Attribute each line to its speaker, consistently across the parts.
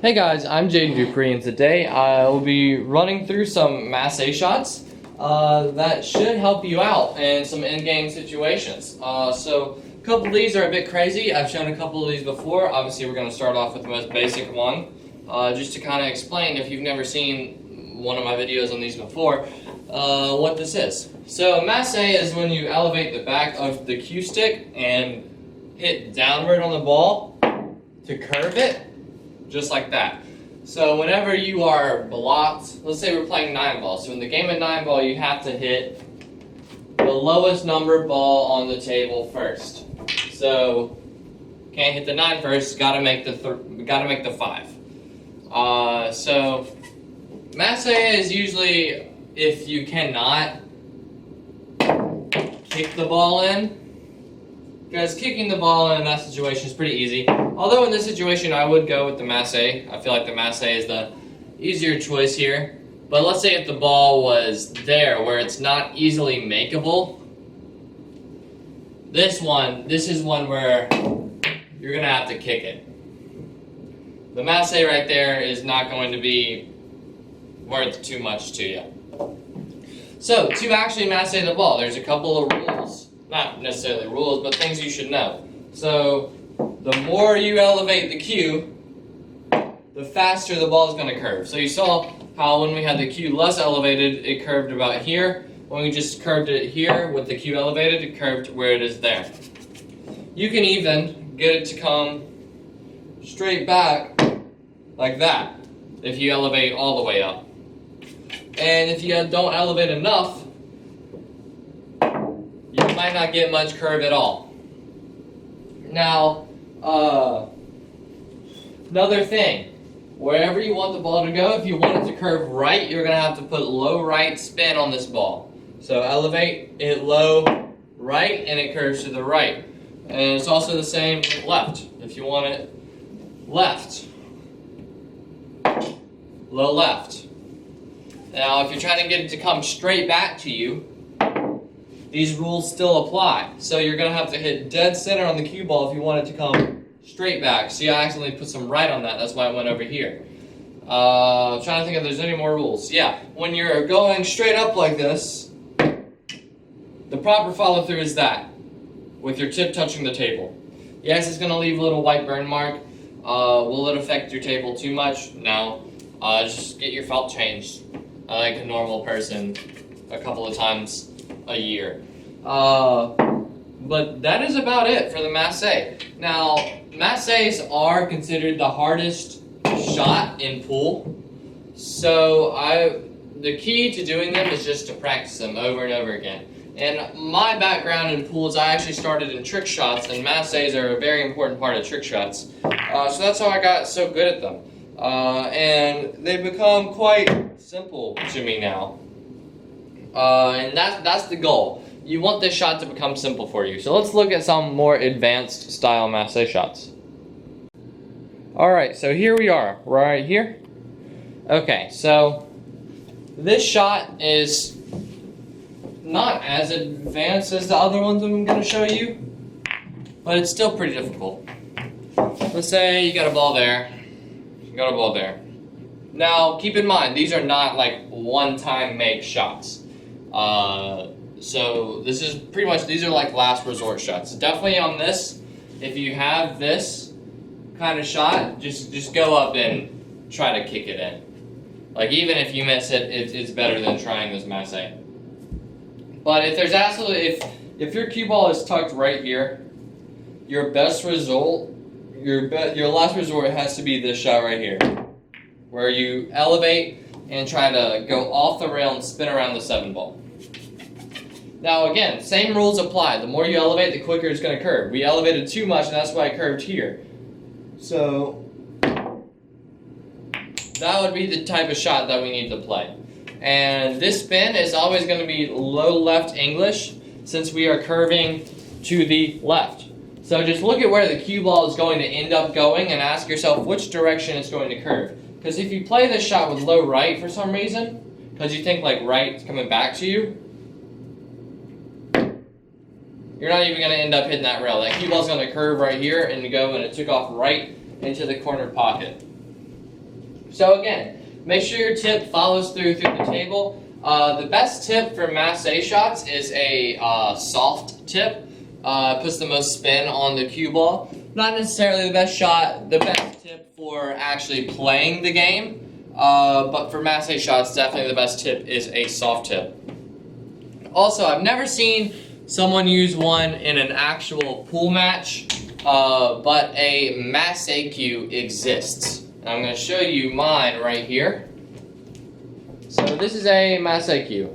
Speaker 1: Hey guys, I'm Dupree, and today I will be running through some Masse shots that should help you out in some in-game situations. So a couple of these are a bit crazy. I've shown a couple of these before. Obviously we're going to start off with the most basic one, just to kind of explain, if you've never seen one of my videos on these before, what this is. So Masse is when you elevate the back of the cue stick and hit downward on the ball to curve it. Just like that. So whenever you are blocked, let's say we're playing 9-ball. So in the game of 9-ball, you have to hit the lowest number ball on the table first. So can't hit the 9 first. Got to make the 5. So Masse is usually if you cannot kick the ball in. Because kicking the ball in that situation is pretty easy. Although in this situation I would go with the Masse. I feel like the Masse is the easier choice here. But let's say if the ball was there where it's not easily makeable. This is one where you're going to have to kick it. The Masse right there is not going to be worth too much to you. So to actually Masse the ball, there's a couple of rules. Not necessarily rules, but things you should know. So the more you elevate the cue, the faster the ball is going to curve. So you saw how when we had the cue less elevated, it curved about here. When we just curved it here with the cue elevated, it curved where it is there. You can even get it to come straight back like that if you elevate all the way up. And if you don't elevate enough, you might not get much curve at all. Now, another thing, wherever you want the ball to go, if you want it to curve right, you're going to have to put low right spin on this ball. So elevate it low right, and it curves to the right. And it's also the same with left. If you want it left, low left. Now, if you're trying to get it to come straight back to you, these rules still apply. So you're going to have to hit dead center on the cue ball if you want it to come straight back. See, I accidentally put some right on that. That's why it went over here. I'm trying to think if there's any more rules. Yeah, when you're going straight up like this, the proper follow through is that, with your tip touching the table. Yes, it's going to leave a little white burn mark. Will it affect your table too much? No. Just get your felt changed like a normal person a couple of times a year. But that is about it for the Masse. Now, Masses are considered the hardest shot in pool. So the key to doing them is just to practice them over and over again. And my background in pools, I actually started in trick shots, and Masses are a very important part of trick shots. So that's how I got so good at them. And they've become quite simple to me now. And that's the goal. You want this shot to become simple for you. So let's look at some more advanced style Masse shots. Alright, so here we are. Right here. Okay, so this shot is not as advanced as the other ones I'm going to show you, but it's still pretty difficult. Let's say you got a ball there. You got a ball there. Now, keep in mind, these are not like one-time make shots. So this is pretty much, these are like last resort shots. Definitely on this, if you have this kind of shot, just go up and try to kick it in. Like even if you miss it, it's better than trying this Masse. But if there's absolutely, if your cue ball is tucked right here, your best result, your last resort has to be this shot right here, where you elevate and try to go off the rail and spin around the 7-ball. Now again, same rules apply. The more you elevate, the quicker it's going to curve. We elevated too much, and that's why I curved here. So that would be the type of shot that we need to play. And this spin is always going to be low left English, since we are curving to the left. So just look at where the cue ball is going to end up going and ask yourself which direction it's going to curve. Because if you play this shot with low right for some reason, because you think like right is coming back to you, you're not even going to end up hitting that rail. That cue ball's going to curve right here and go, and it took off right into the corner pocket. So again, make sure your tip follows through the table. The best tip for Masse shots is a soft tip. Puts the most spin on the cue ball. Not necessarily the best shot, the best tip for actually playing the game. But for Masse shots, definitely the best tip is a soft tip. Also, I've never seen someone use one in an actual pool match, but a Masse cue exists. And I'm going to show you mine right here. So this is a Masse cue,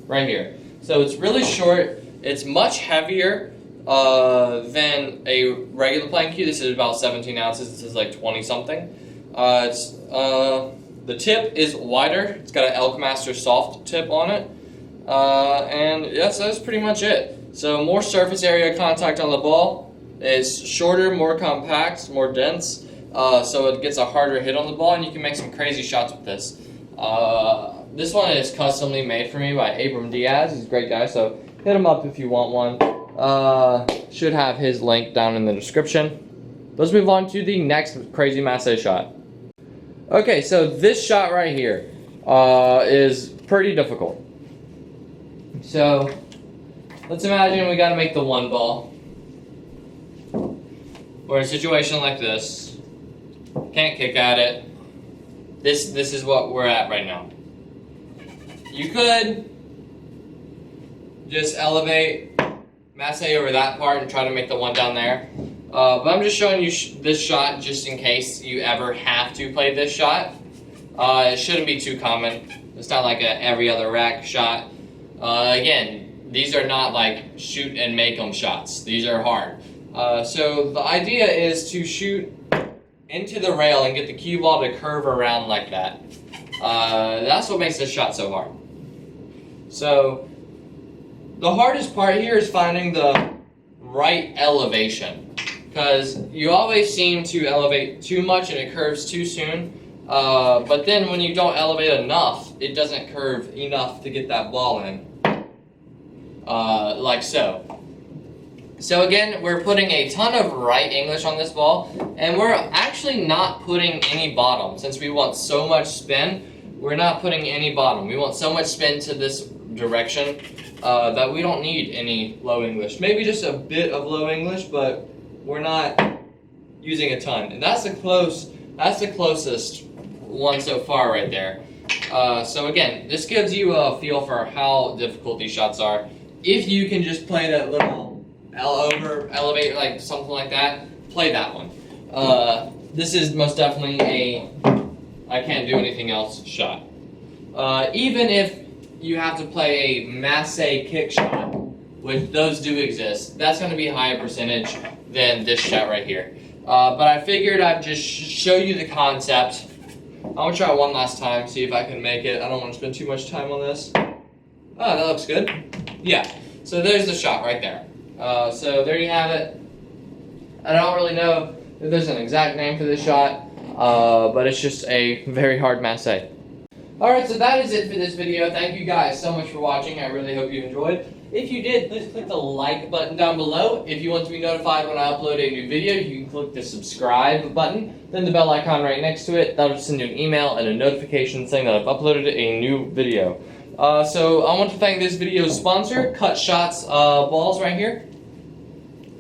Speaker 1: right here. So it's really short, it's much heavier than a regular playing cue. This is about 17 ounces, this is like 20 something. The tip is wider, it's got an Elkmaster soft tip on it. And yes, that's pretty much it. So more surface area contact on the ball. It's shorter, more compact, more dense. So it gets a harder hit on the ball, and you can make some crazy shots with this. This one is customly made for me by Abram Diaz. He's a great guy, so hit him up if you want one. Should have his link down in the description. Let's move on to the next crazy Masse shot. Okay, so this shot right here is pretty difficult. So let's imagine we gotta make the one ball. We're in a situation like this. Can't kick at it. This is what we're at right now. You could just elevate Masse over that part and try to make the one down there. But I'm just showing you this shot just in case you ever have to play this shot. It shouldn't be too common. It's not like a every other rack shot. Again, these are not like shoot and make them shots. These are hard. So the idea is to shoot into the rail and get the cue ball to curve around like that. That's what makes this shot so hard. So the hardest part here is finding the right elevation, because you always seem to elevate too much and it curves too soon. But then when you don't elevate enough, it doesn't curve enough to get that ball in, like so. So again, we're putting a ton of right English on this ball, and we're actually not putting any bottom. Since we want so much spin, we're not putting any bottom. We want so much spin to this direction that we don't need any low English. Maybe just a bit of low English, but we're not using a ton. And that's the closest one so far right there. So again, this gives you a feel for how difficult these shots are. If you can just play that little elevate, like something like that, play that one. This is most definitely a I can't do anything else shot. Even if you have to play a Masse kick shot, which those do exist, that's going to be a higher percentage than this shot right here. But I figured I'd just show you the concept. I'm going to try one last time, see if I can make it. I don't want to spend too much time on this. Oh, that looks good. Yeah, so there's the shot right there. So there you have it. I don't really know if there's an exact name for this shot, but it's just a very hard Masse. Alright, so that is it for this video. Thank you guys so much for watching. I really hope you enjoyed. If you did, please click the like button down below. If you want to be notified when I upload a new video, you can click the subscribe button, then the bell icon right next to it. That'll send you an email and a notification saying that I've uploaded a new video. So I want to thank this video's sponsor, Cut Shots balls right here.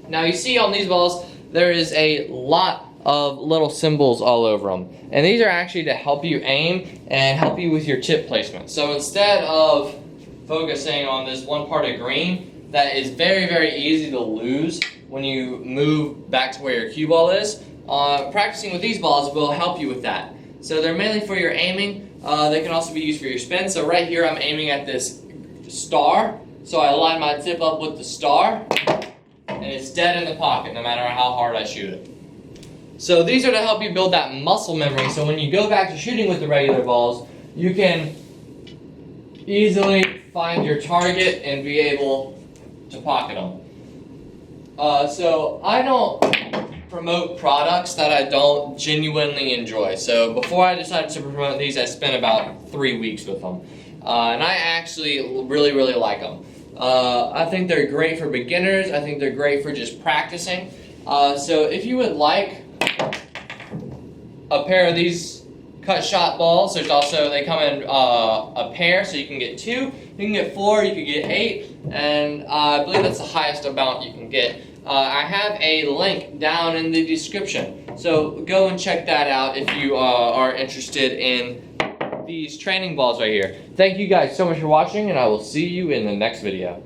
Speaker 1: Now you see on these balls, there is a lot of little symbols all over them. And these are actually to help you aim and help you with your tip placement. So instead of focusing on this one part of green that is very, very easy to lose when you move back to where your cue ball is, practicing with these balls will help you with that. So they're mainly for your aiming. They can also be used for your spin. So right here I'm aiming at this star. So I line my tip up with the star, and it's dead in the pocket no matter how hard I shoot it. So these are to help you build that muscle memory, so when you go back to shooting with the regular balls, you can easily find your target and be able to pocket them. So I don't promote products that I don't genuinely enjoy. So before I decided to promote these, I spent about 3 weeks with them. And I actually really, really like them. I think they're great for beginners. I think they're great for just practicing. So if you would like a pair of these cut shot balls. There's also, they come in a pair, so you can get 2, you can get 4, you can get 8, and I believe that's the highest amount you can get. I have a link down in the description, so go and check that out if you are interested in these training balls right here. Thank you guys so much for watching, and I will see you in the next video.